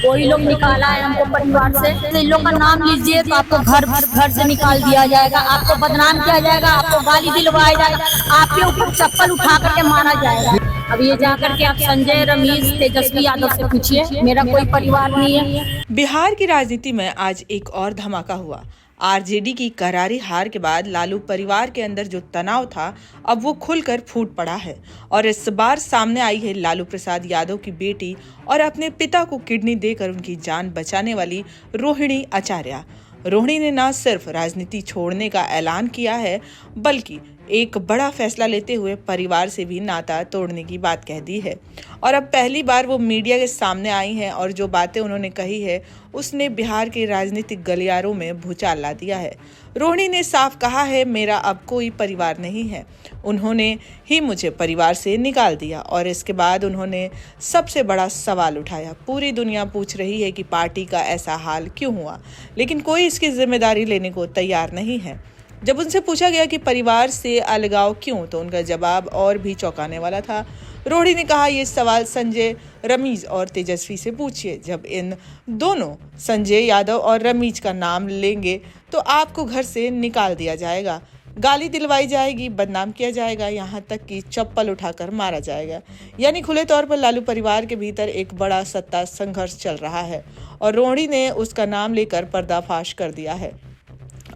कोई लोग निकाला है हमको परिवार से। इन लोग का नाम लीजिए तो आपको घर से निकाल दिया जाएगा, आपको बदनाम किया जाएगा, आपको गाली दिलवाया जाएगा, आपके ऊपर चप्पल उठा करके मारा जाएगा। अब ये जाकर के आप संजय, रमेश, तेजस्वी यादव से पूछिए, मेरा कोई परिवार नहीं है। बिहार की राजनीति में आज एक और धमाका हुआ। आरजेडी की करारी हार के बाद लालू परिवार के अंदर जो तनाव था, अब वो खुलकर फूट पड़ा है। और इस बार सामने आई है लालू प्रसाद यादव की बेटी और अपने पिता को किडनी देकर उनकी जान बचाने वाली रोहिणी आचार्य। रोहिणी ने न सिर्फ राजनीति छोड़ने का ऐलान किया है, बल्कि एक बड़ा फैसला लेते हुए परिवार से भी नाता तोड़ने की बात कह दी है। और अब पहली बार वो मीडिया के सामने आई हैं और जो बातें उन्होंने कही है उसने बिहार के राजनीतिक गलियारों में भूचाल ला दिया है। रोहिणी ने साफ कहा है, मेरा अब कोई परिवार नहीं है, उन्होंने ही मुझे परिवार से निकाल दिया। और इसके बाद उन्होंने सबसे बड़ा सवाल उठाया। पूरी दुनिया पूछ रही है कि पार्टी का ऐसा हाल क्यों हुआ, लेकिन कोई इसकी जिम्मेदारी लेने को तैयार नहीं है। जब उनसे पूछा गया कि परिवार से अलगाव क्यों, तो उनका जवाब और भी चौंकाने वाला था। रोहिणी ने कहा, ये सवाल संजय, रमेश और तेजस्वी से पूछिए। जब इन दोनों संजय यादव और रमेश का नाम लेंगे तो आपको घर से निकाल दिया जाएगा, गाली दिलवाई जाएगी, बदनाम किया जाएगा, यहाँ तक कि चप्पल उठाकर मारा जाएगा। यानी खुले तौर पर लालू परिवार के भीतर एक बड़ा सत्ता संघर्ष चल रहा है और रोहिणी ने उसका नाम लेकर पर्दाफाश कर दिया है।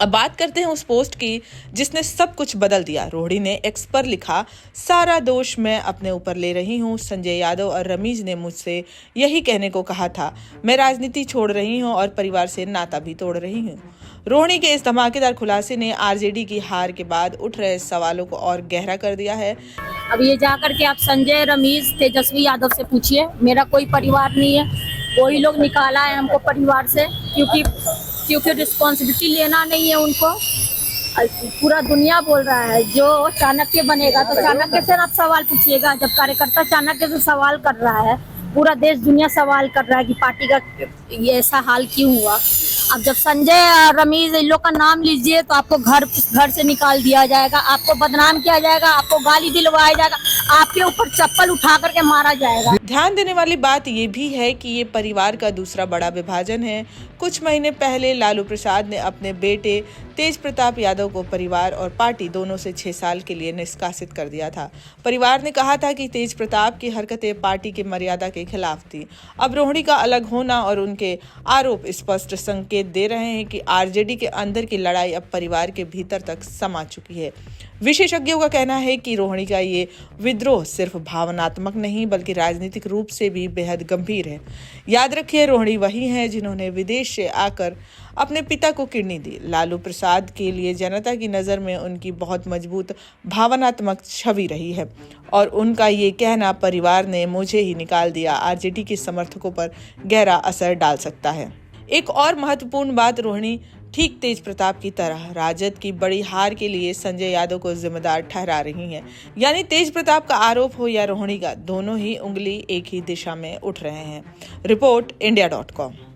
अब बात करते हैं उस पोस्ट की जिसने सब कुछ बदल दिया। रोहिणी ने एक्स पर लिखा, सारा दोष मैं अपने ऊपर ले रही हूँ। संजय यादव और रमेश ने मुझसे यही कहने को कहा था। मैं राजनीति छोड़ रही हूँ और परिवार से नाता भी तोड़ रही हूँ। रोहिणी के इस धमाकेदार खुलासे ने आरजेडी की हार के बाद उठ रहे सवालों को और गहरा कर दिया है। अब ये जाकर के आप संजय, रमेश, तेजस्वी यादव से पूछिए, मेरा कोई परिवार नहीं है। कोई लोग निकाला है हमको परिवार से, क्योंकि रिस्पॉन्सिबिलिटी लेना नहीं है उनको। पूरा दुनिया बोल रहा है जो चाणक्य बनेगा, तो चाणक्य से आप सवाल पूछिएगा। जब कार्यकर्ता चाणक्य से सवाल कर रहा है, पूरा देश दुनिया सवाल कर रहा है कि पार्टी का ये ऐसा हाल क्यों हुआ। अब जब संजय और रमेश इन लोग का नाम लीजिए तो आपको घर से निकाल दिया जाएगा, आपको बदनाम किया जाएगा, आपको गाली दिलवाया जाएगा, आपके ऊपर चप्पल उठा करके मारा जाएगा। ध्यान देने वाली बात ये भी है कि ये परिवार का दूसरा बड़ा विभाजन है। कुछ महीने पहले लालू प्रसाद ने अपने बेटे तेज प्रताप यादव को परिवार और पार्टी दोनों से 6 साल के लिए निष्कासित कर दिया था। परिवार ने कहा था कि तेज प्रताप की हरकतें पार्टी की मर्यादा के खिलाफ थी। अब रोहिणी का अलग होना और उनके आरोप स्पष्ट संकेत दे रहे हैं कि आरजेडी के अंदर की लड़ाई अब परिवार के भीतर तक समा चुकी है। विशेषज्ञों का कहना है कि रोहिणी का ये विद्रोह सिर्फ भावनात्मक नहीं बल्कि राजनीतिक रूप से भी बेहद गंभीर है। याद रखिए, रोहिणी वही हैं जिन्होंने विदेश से आकर अपने पिता को किडनी दी। लालू प्रसाद के लिए जनता की नज़र में उनकी बहुत मजबूत भावनात्मक छवि रही है और उनका ये कहना परिवार ने मुझे ही निकाल दिया आरजेडी के समर्थकों पर गहरा असर डाल सकता है। एक और महत्वपूर्ण बात, रोहिणी ठीक तेज प्रताप की तरह राजद की बड़ी हार के लिए संजय यादव को जिम्मेदार ठहरा रही हैं। यानी तेज प्रताप का आरोप हो या रोहिणी का, दोनों ही उंगली एक ही दिशा में उठ रहे हैं। Report India.com।